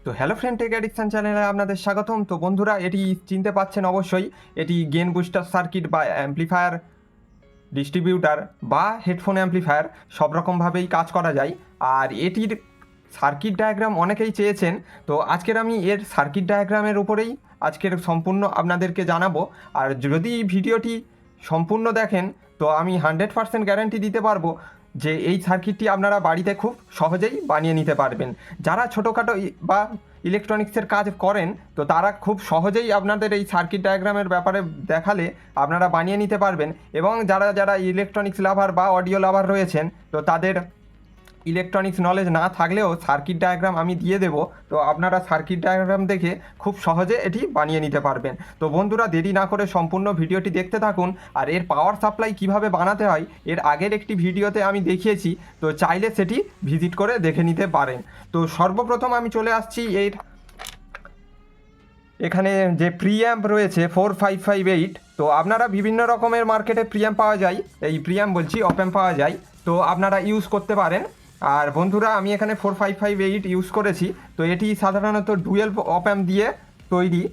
তো hello friend, take addiction চ্যানেলে আপনাদের স্বাগতম। তো বন্ধুরা, এটি চিনতে পাচ্ছেন অবশ্যই, এটি গেন বুস্টার সার্কিট বা অ্যাম্প্লিফায়ার ডিস্ট্রিবিউটার বা হেডফোন অ্যাম্প্লিফায়ার সব রকমভাবেই কাজ করা যায়। আর এটির সার্কিট ডায়াগ্রাম অনেকেই চেয়েছেন, তো আজকের আমি এর সার্কিট ডায়াগ্রামের উপরেই আজকের সম্পূর্ণ আপনাদেরকে জানাবো। আর যদি ভিডিওটি সম্পূর্ণ দেখেন তো আমি 100% গ্যারান্টি দিতে পারবো যে এই সার্কিটটি আপনারা বাড়িতে খুব সহজেই বানিয়ে নিতে পারবেন। যারা ছোটোখাটো বা ইলেকট্রনিক্সের কাজ করেন তো তারা খুব সহজেই আপনাদের এই সার্কিট ডায়াগ্রামের ব্যাপারে দেখালে আপনারা বানিয়ে নিতে পারবেন। এবং যারা যারা ইলেকট্রনিক্স লাভার বা অডিও লাভার রয়েছেন তো তাদের ইলেকট্রনিক্স নলেজ না থাকলেও সার্কিট ডায়াগ্রাম আমি দিয়ে দেবো, তো আপনারা সার্কিট ডায়াগ্রাম দেখে খুব সহজে এটি বানিয়ে নিতে পারবেন। তো বন্ধুরা, দেরি না করে সম্পূর্ণ ভিডিওটি দেখতে থাকুন। আর এর পাওয়ার সাপ্লাই কিভাবে বানাতে হয় এর আগের একটি ভিডিওতে আমি দেখিয়েছি, তো চাইলে সেটি ভিজিট করে দেখে নিতে পারেন। তো সর্বপ্রথম আমি চলে আসছি এখানে যে প্রিঅ্যাম্প রয়েছে 4558। তো আপনারা বিভিন্ন রকমের মার্কেটে প্রিঅ্যাম্প পাওয়া যায়, এই প্রিঅ্যাম্প বলছি, অপ্যাম্প পাওয়া যায়, তো আপনারা ইউজ করতে পারেন। আর বন্ধুরা, আমি এখানে 4558 ইউজ করেছি। তো এটি সাধারণত ডুয়েল অপ্যাম্প দিয়ে তৈরি।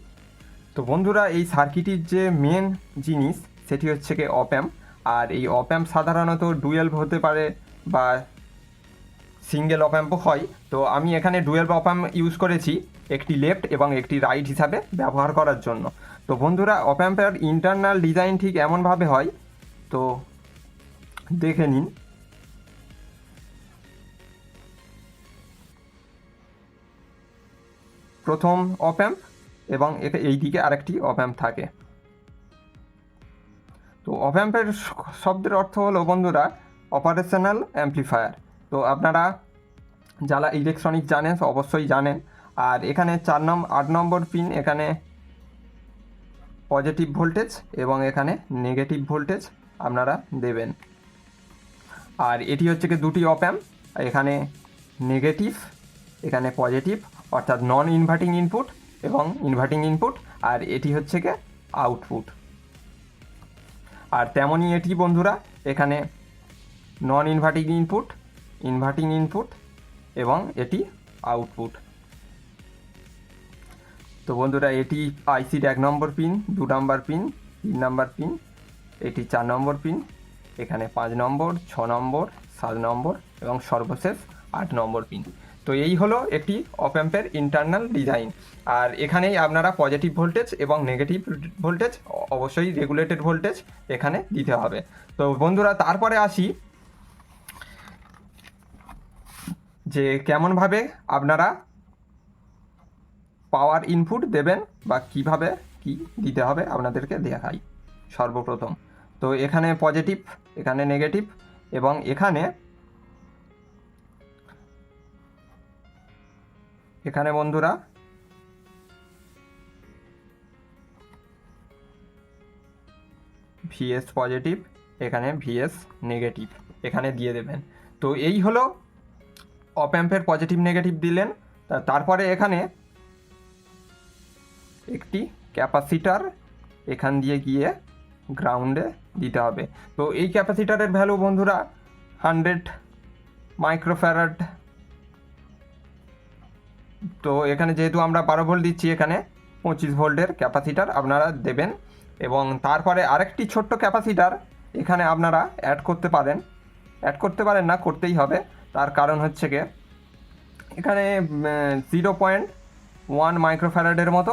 তো বন্ধুরা, এই সার্কিটের যে মেন জিনিস সেটি হচ্ছে কি অপ্যাম্প। আর এই অপ্যাম্প সাধারণত ডুয়েল হতে পারে বা সিঙ্গেল অপ্যাম্পও হয়। তো আমি এখানে ডুয়েল অপ্যাম্প ইউজ করেছি, একটি লেফট এবং একটি রাইট হিসাবে ব্যবহার করার জন্য। তো বন্ধুরা, অপ্যাম্পের ইন্টারনাল ডিজাইন ঠিক এমনভাবে হয়, তো দেখে নিন। প্রথম অপ্যাম্প এবং এই দিকে আরেকটি অপ্যাম্প থাকে। তো অপ্যাম্পের শব্দের অর্থ হলো বন্ধুরা অপারেশনাল অ্যাম্প্লিফায়ার। তো আপনারা যারা ইলেকট্রনিক্স জানেন অবশ্যই জানেন। আর এখানে 8 নম্বর পিন, এখানে পজিটিভ ভোল্টেজ এবং এখানে নেগেটিভ ভোল্টেজ আপনারা দেবেন। আর এটি হচ্ছে কি দুটি অপ্যাম্প, এখানে নেগেটিভ এখানে পজিটিভ, অর্থাৎ নন ইনভার্টিং ইনপুট এবং ইনভার্টিং ইনপুট। আর এটি হচ্ছে কি আউটপুট। আর তেমনই এটি বন্ধুরা, এখানে নন ইনভার্টিং ইনপুট, ইনভার্টিং ইনপুট এবং এটি আউটপুট। তো বন্ধুরা, এটি আইসির 1 নম্বর পিন, 2 নম্বর পিন, 3 নম্বর পিন, এটি 4 নম্বর পিন, এখানে 5 নম্বর, 6 নম্বর, 7 নম্বর এবং সর্বশেষ 8 নম্বর পিন। তো এই হলো একটি অপ্যাম্পের ইন্টারনাল ডিজাইন। আর এখানেই আপনারা পজিটিভ ভোল্টেজ এবং নেগেটিভ ভোল্টেজ, অবশ্যই রেগুলেটেড ভোল্টেজ এখানে দিতে হবে। তো বন্ধুরা, তারপরে আসি যে কেমনভাবে আপনারা পাওয়ার ইনপুট দেবেন বা কিভাবে কি দিতে হবে আপনাদেরকে দেখাই সর্বপ্রথম। তো এখানে পজিটিভ, এখানে নেগেটিভ এবং এখানে বন্ধুরা ভিএস পজিটিভ, এখানে ভিএস নেগেটিভ এখানে দিয়ে দেবেন। তো এই হলো অপ্যাম্পের পজিটিভ নেগেটিভ দিলেন। তারপরে এখানে একটি ক্যাপাসিটার এখান দিয়ে গিয়ে গ্রাউন্ডে দিতে হবে। তো এই ক্যাপাসিটারের ভ্যালু বন্ধুরা 100 মাইক্রোফ্যারাড। তো এখানে যেহেতু আমরা 12 ভোল্ট দিচ্ছি, এখানে 25 ভোল্টের ক্যাপাসিটার আপনারা দেবেন। এবং তারপরে আরেকটি ছোট্ট ক্যাপাসিটার এখানে আপনারা অ্যাড করতে পারেন না, করতেই হবে। তার কারণ হচ্ছে গিয়ে এখানে 0.1 মাইক্রোফ্যারাডের মতো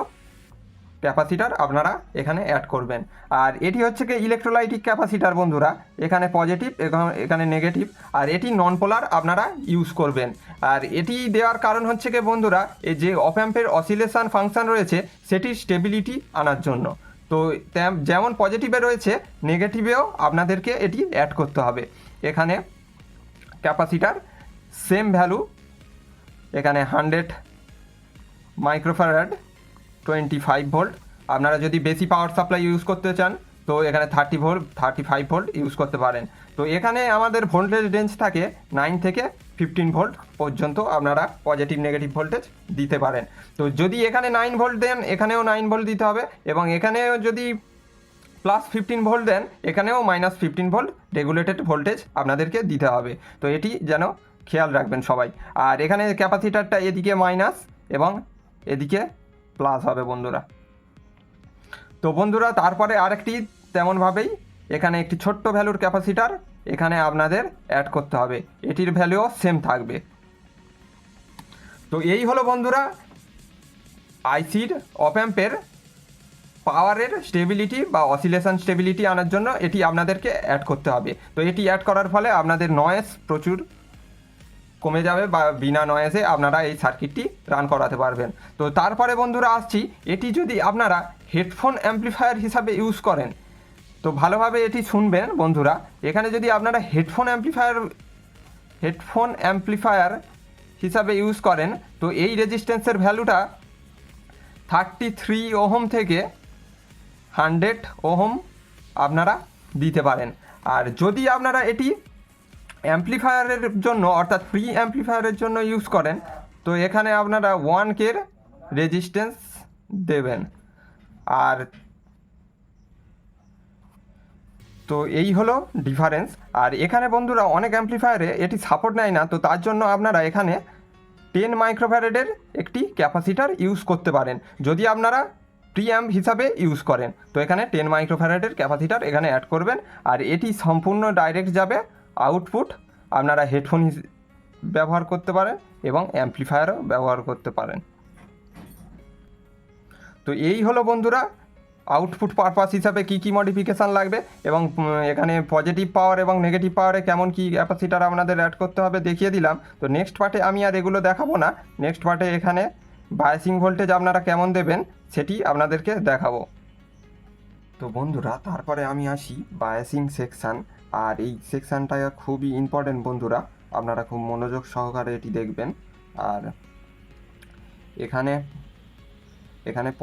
ক্যাপাসিটার আপনারা এখানে অ্যাড করবেন। আর এটি হচ্ছে কি ইলেকট্রোলাইটিক ক্যাপাসিটার বন্ধুরা, এখানে পজিটিভ এখানে নেগেটিভ, আর এটি নন পোলার আপনারা ইউজ করবেন। আর এটি দেওয়ার কারণ হচ্ছে কি বন্ধুরা, এই যে অপ্যাম্পের অসিলেশন ফাংশন রয়েছে সেটির স্টেবিলিটি আনার জন্য। তো যেমন পজিটিভে রয়েছে নেগেটিভেও আপনাদেরকে এটি অ্যাড করতে হবে। এখানে ক্যাপাসিটার সেম ভ্যালু, এখানে 100 মাইক্রোফ্যারাড 25 ভোল্ট। আপনারা যদি বেশি পাওয়ার সাপ্লাই ইউজ করতে চান তো এখানে 30 ভোল্ট 35 ভোল্ট ইউজ করতে পারেন। তো এখানে আমাদের ভোল্টেজ রেঞ্জ থাকে 9 থেকে 15 ভোল্ট পর্যন্ত আপনারা পজিটিভ নেগেটিভ ভোল্টেজ দিতে পারেন। তো যদি এখানে 9 ভোল্ট দেন এখানেও 9 ভোল্ট দিতে হবে, এবং এখানেও যদি +15 ভোল্ট দেন এখানেও -15 ভোল্ট রেগুলেটেড ভোল্টেজ আপনাদেরকে দিতে হবে। তো এটি যেন খেয়াল রাখবেন সবাই। আর এখানে ক্যাপাসিটারটা এদিকে মাইনাস, এবং এদিকে প্লাস হবে বন্ধুরা। তো বন্ধুরা তারপরে আরেকটি তেমনভাবেই এখানে একটি ছোট্ট ভ্যালুর ক্যাপাসিটার এখানে আপনাদের অ্যাড করতে হবে, এটির ভ্যালুও সেম থাকবে। তো এই হলো বন্ধুরা আইসির অপ অ্যাম্পের পাওয়ারের স্টেবিলিটি বা অসিলেশন স্টেবিলিটি আনার জন্য এটি আপনাদেরকে অ্যাড করতে হবে। তো এটি অ্যাড করার ফলে আপনাদের নয়েজ প্রচুর কমে যাবে বা বিনা নয়েজে আপনারা এই সার্কিটটি রান করাতে পারবেন। তো তারপরে বন্ধুরা আসছি, এটি যদি আপনারা হেডফোন অ্যাম্প্লিফায়ার হিসাবে ইউজ করেন তো ভালোভাবে এটি শুনবেন বন্ধুরা। এখানে যদি আপনারা হেডফোন অ্যাম্প্লিফায়ার হিসাবে ইউজ করেন তো এই রেজিস্ট্যান্সের ভ্যালুটা 33 ওহম থেকে 100 ওহম আপনারা দিতে পারেন। আর যদি আপনারা এটি অ্যাম্প্লিফায়ারের জন্য অর্থাৎ প্রি অ্যাম্প্লিফায়ারের জন্য ইউজ করেন তো এখানে আপনারা 1K রেজিস্ট্যান্স দেবেন। আর তো এই হলো ডিফারেন্স। আর এখানে বন্ধুরা অনেক অ্যাম্প্লিফায়ারে এটি সাপোর্ট নেয় না, তো তার জন্য আপনারা এখানে 10 মাইক্রোফ্যারাডের একটি ক্যাপাসিটার ইউজ করতে পারেন যদি আপনারা প্রি অ্যাম্প হিসাবে ইউজ করেন। তো এখানে 10 মাইক্রোফ্যারাডের ক্যাপাসিটার এখানে অ্যাড করবেন। আর এটি সম্পূর্ণ ডাইরেক্ট যাবে আউটপুট, আপনারা হেডফোন ব্যবহার করতে পারেন এবং অ্যাম্প্লিফায়ারও ব্যবহার করতে পারেন। তো এই হলো বন্ধুরা আউটপুট পারপাস হিসাবে কী কী মডিফিকেশান লাগবে এবং এখানে পজিটিভ পাওয়ার এবং নেগেটিভ পাওয়ারে কেমন কী ক্যাপাসিটার আপনাদের অ্যাড করতে হবে দেখিয়ে দিলাম। তো নেক্সট পার্টে আমি আর এগুলো দেখাবো না, নেক্সট পার্টে এখানে বায়াসিং ভোল্টেজ আপনারা কেমন দেবেন সেটি আপনাদেরকে দেখাবো। তো বন্ধুরা তারপরে আমি আসি বায়াসিং সেকশান। আর এই সেকশানটা খুবই ইম্পর্টেন্ট বন্ধুরা, আপনারা খুব মনোযোগ সহকারে এটি দেখবেন। আর এখানে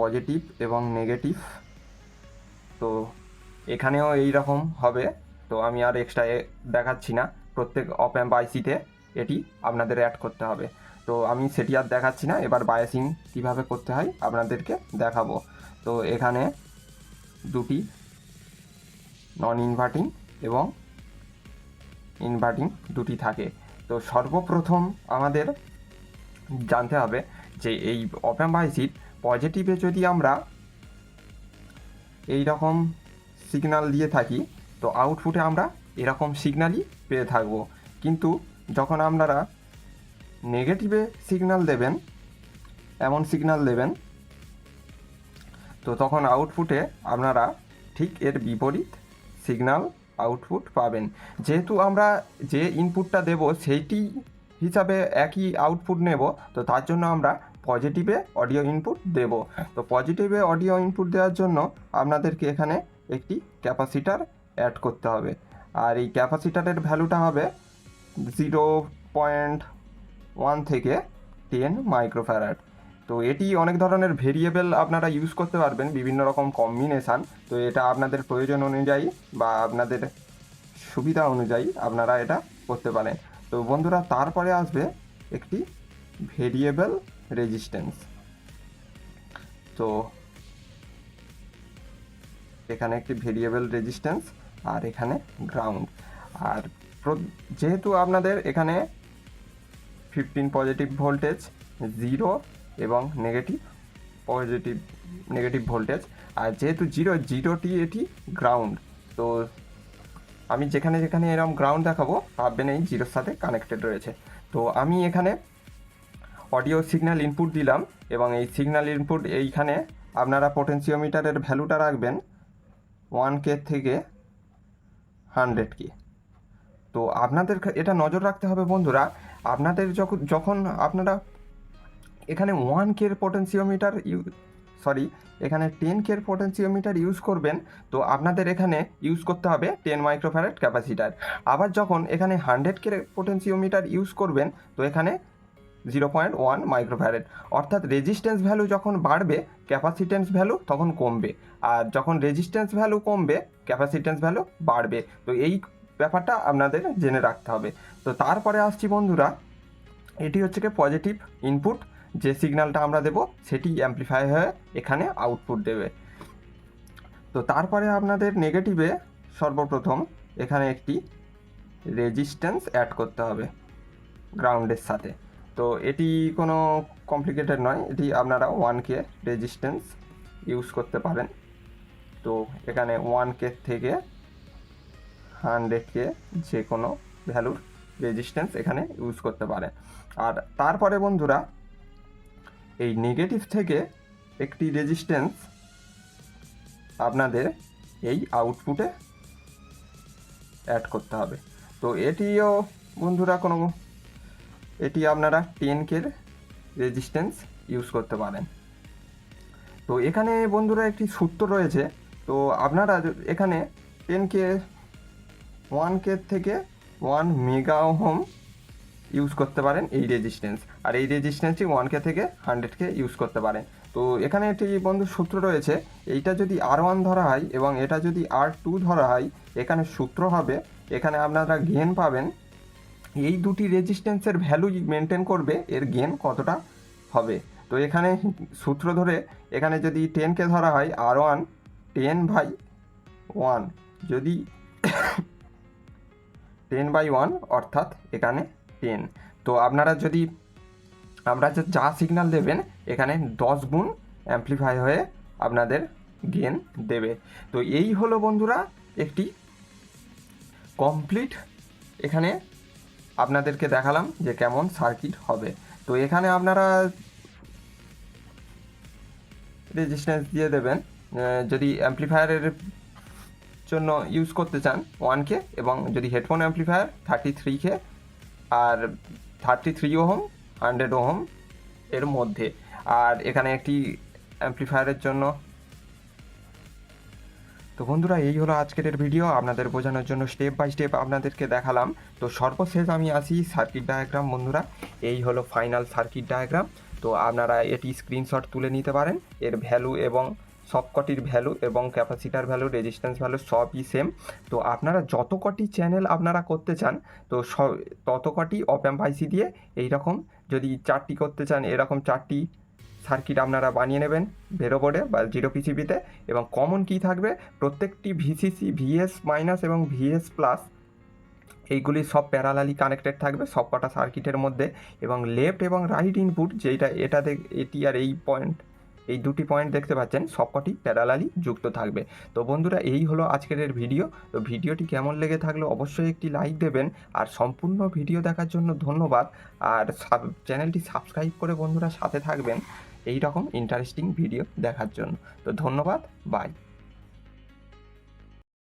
পজিটিভ এবং নেগেটিভ, তো এখানেও এই রকম হবে। তো আমি আর এক্সট্রা দেখাচ্ছি না, প্রত্যেক অপ অ্যাম্প আইসিতে এটি আপনাদের অ্যাড করতে হবে। তো আমি সেটি আর দেখাচ্ছি না, এবার বায়াসিং কীভাবে করতে হয় আপনাদেরকে দেখাবো। তো এখানে দুটি নন ইনভার্টিং এবং ইনভার্টিং দুটি থাকে। তো সর্বপ্রথম আমাদের জানতে হবে যে এই অপ অ্যাম্প আইসির পজিটিভে যদি আমরা এই রকম সিগন্যাল দিয়ে থাকি তো আউটপুটে আমরা এরকম সিগন্যালই পেয়ে থাকব। কিন্তু যখন আপনারা নেগেটিভে সিগন্যাল দেবেন, এমন সিগন্যাল দেবেন, তো তখন আউটপুটে আপনারা ঠিক এর বিপরীত সিগন্যাল আউটপুট পাবেন। যেহেতু আমরা যে ইনপুটটা দেব সেইটি হিসাবে একই আউটপুট নেব, তো তার জন্য আমরা পজিটিভে অডিও ইনপুট দেব। তো পজিটিভে অডিও ইনপুট দেওয়ার জন্য আপনাদেরকে এখানে একটি ক্যাপাসিটার অ্যাড করতে হবে। আর এই ক্যাপাসিটারের ভ্যালুটা হবে 0.1 থেকে 10 মাইক্রোফ্যারাড। তো এটি অনেক ধরনের ভেরিয়েবল আপনারা ইউজ করতে পারবেন, বিভিন্ন রকম কম্বিনেশান। তো এটা আপনাদের প্রয়োজন অনুযায়ী বা আপনাদের সুবিধা অনুযায়ী আপনারা এটা করতে পারেন। তো বন্ধুরা তারপরে আসবে একটি ভেরিয়েবল রেজিস্ট্যান্স। তো এখানে একটি ভেরিয়েবল রেজিস্ট্যান্স আর এখানে গ্রাউন্ড। আর যেহেতু আপনাদের এখানে 15 পজিটিভ ভোল্টেজ, 0 এবং নেগেটিভ ভোল্টেজ, আর যেহেতু জিরোটি এটি গ্রাউন্ড। তো আমি যেখানে যেখানে এরকম গ্রাউন্ড দেখাবো ভাববেন এই জিরোর সাথে কানেক্টেড রয়েছে। তো আমি এখানে অডিও সিগন্যাল ইনপুট দিলাম এবং এই সিগন্যাল ইনপুট এইখানে আপনারা পোটেনশিওমিটারের ভ্যালুটা রাখবেন 1K থেকে 100K। তো আপনাদের এটা নজর রাখতে হবে বন্ধুরা, আপনাদের যখন আপনারা এখানে 1K পোটেনশিওমিটার এখানে 10K পোটেনশিওমিটার ইউজ করবেন তো আপনাদের এখানে ইউজ করতে হবে 10 মাইক্রোফ্যারাড ক্যাপাসিটার। আবার যখন এখানে 100K পোটেনশিওমিটার ইউজ করবেন তো এখানে 0.1 মাইক্রোফ্যারাড। অর্থাৎ রেজিস্ট্যান্স ভ্যালু যখন বাড়বে ক্যাপাসিট্যান্স ভ্যালু তখন কমবে, আর যখন রেজিস্ট্যান্স ভ্যালু কমবে ক্যাপাসিট্যান্স ভ্যালু বাড়বে। তো এই ব্যাপারটা আপনাদের জেনে রাখতে হবে। তো তারপরে আসছি বন্ধুরা, এটি হচ্ছে কি পজিটিভ ইনপুট, যে সিগন্যালটা আমরা দেব সেটি অ্যাম্প্লিফাই হয়ে এখানে আউটপুট দেবে। তো তারপরে আপনাদের নেগেটিভে সর্বপ্রথম এখানে একটি রেজিস্ট্যান্স অ্যাড করতে হবে গ্রাউন্ডের সাথে। তো এটি কোনো কমপ্লিকেটেড নয়, এটি আপনারা 1K রেজিস্ট্যান্স ইউজ করতে পারেন। তো এখানে 1K থেকে 100K যে কোনো ভ্যালুর রেজিস্ট্যান্স এখানে ইউজ করতে পারেন। আর তারপরে বন্ধুরা এই নেগেটিভ থেকে একটি রেজিস্ট্যান্স আপনাদের এই আউটপুটে অ্যাড করতে হবে। তো এটিও বন্ধুরা এটি আপনারা 10K রেজিস্ট্যান্স ইউজ করতে পারেন। তো এখানে বন্ধুরা একটি সূত্র রয়েছে। তো আপনারা এখানে 10K 1K থেকে 1 মেগা ওহম ইউজ করতে পারেন এই রেজিস্ট্যান্স, আর এই রেজিস্ট্যান্সটি 1K থেকে 100K ইউজ করতে পারেন। তো এখানে একটি বন্ধু সূত্র রয়েছে, এইটা যদি R1 ধরা হয় এবং এটা যদি R2 ধরা হয়, এখানে সূত্র হবে, এখানে আপনারা গেন পাবেন, এই দুটি রেজিস্ট্যান্সের ভ্যালু মেনটেন করবে এর গেন কতটা হবে। তো এখানে সূত্র ধরে এখানে যদি 10K ধরা হয়, R1 10/1, যদি 10/1 অর্থাৎ এখানে 10। তো আপনারা যদি যা সিগন্যাল দেবেন এখানে 10 গুণ অ্যাম্প্লিফাই হয়ে আপনাদের গেন দেবে। তো এই হলো বন্ধুরা একটি কমপ্লিট, এখানে আপনাদেরকে দেখালাম যে কেমন সার্কিট হবে। তো এখানে আপনারা রেজিস্ট্যান্স দিয়ে দেবেন, যদি অ্যাম্প্লিফায়ারের জন্য ইউজ করতে চান 1K, এবং যদি হেডফোন অ্যাম্প্লিফায়ার 33K আর 33 ওহম 100 ওহম এর মধ্যে। আর এখানে একটি অ্যাম্প্লিফায়ারের জন্য। তো বন্ধুরা এই হলো আজকের ভিডিও, আপনাদের বোঝানোর জন্য স্টেপ বাই স্টেপ আপনাদেরকে দেখালাম। তো সর্বশেষ আমি আসি সার্কিট ডায়াগ্রাম। বন্ধুরা এই হলো ফাইনাল সার্কিট ডায়াগ্রাম। তো আপনারা এটি স্ক্রিনশট তুলে নিতে পারেন, এর ভ্যালু এবং সবকটির ভ্যালু এবং ক্যাপাসিটার ভ্যালু, রেজিস্ট্যান্স ভ্যালু সবই সেম। তো আপনারা যত কটি চ্যানেল আপনারা করতে চান, তো তত কটি অপ অ্যাম্প আইসি দিয়ে এইরকম, যদি 4টি করতে চান এরকম 4টি সার্কিট আপনারা বানিয়ে নেবেন ভেরো বোর্ডে বা 0 পিসিবিতে। এবং কমন কী থাকবে, প্রত্যেকটি ভিসিসি ভিএস মাইনাস এবং ভিএস প্লাস এইগুলি সব প্যারালালি কানেক্টেড থাকবে সব কটা সার্কিটের মধ্যে। এবং লেফট এবং রাইট ইনপুট যেটা এটি আর এই দুটি পয়েন্ট দেখতে পাচ্ছেন সবকটি প্যারালালি যুক্ত থাকবে। তো বন্ধুরা এই হলো আজকের ভিডিও। তো ভিডিওটি কেমন লেগে থাকলে অবশ্যই একটি লাইক দেবেন, আর সম্পূর্ণ ভিডিও দেখার জন্য ধন্যবাদ। আর চ্যানেলটি সাবস্ক্রাইব করে বন্ধুরা সাথে থাকবেন এই রকম ইন্টারেস্টিং ভিডিও দেখার জন্য। তো ধন্যবাদ, বাই।